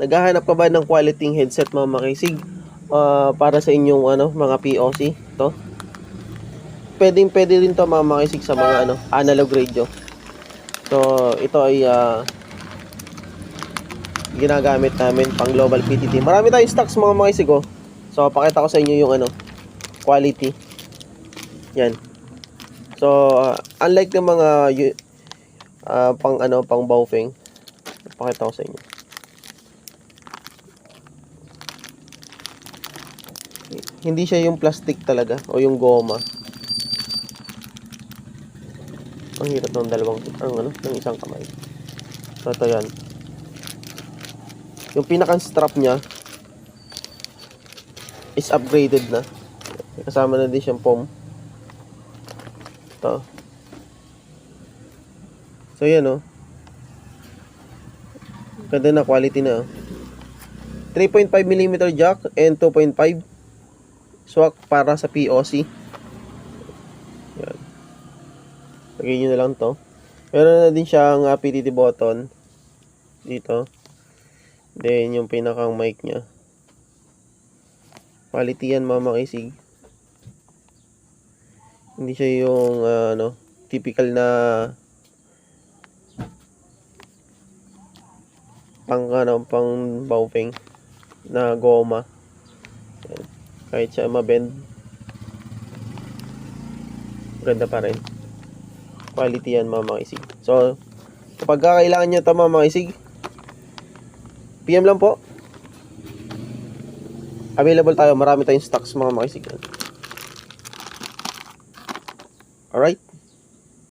Naghahanap ka ba ng quality headset mga makisig? Para sa inyong mga POC to? Pwede rin to mga makisig sa mga analog radio. So ito ay ginagamit namin pang global PTT. Marami tayong stocks mga makisig oh. So pakita ko sa inyo yung quality. Yan. So unlike ng mga pang Baofeng, pakita ko sa inyo. Hindi siya yung plastic talaga o yung goma. Ang hirap ng ng isang kamay. So ito yan. Yung pinakang strap niya is upgraded na. Kasama na din siyang foam. Ito. So yan oh. Ganda na quality na oh. 3.5mm jack and 2.5 swak para sa POC. Yan. Lagay nyo na lang to. Meron na din siyang PTT button dito. Then yung pinakang mic nya. Quality yan mga makisig. Hindi siya yung typical na pang Baofeng na goma. Yan. Kahit siya mabend, ganda pa rin. Quality yan mga makisig. So kapag kailangan nyo ito mga makisig, PM lang po. Available tayo. Marami tayong stocks mga makisig. Alright.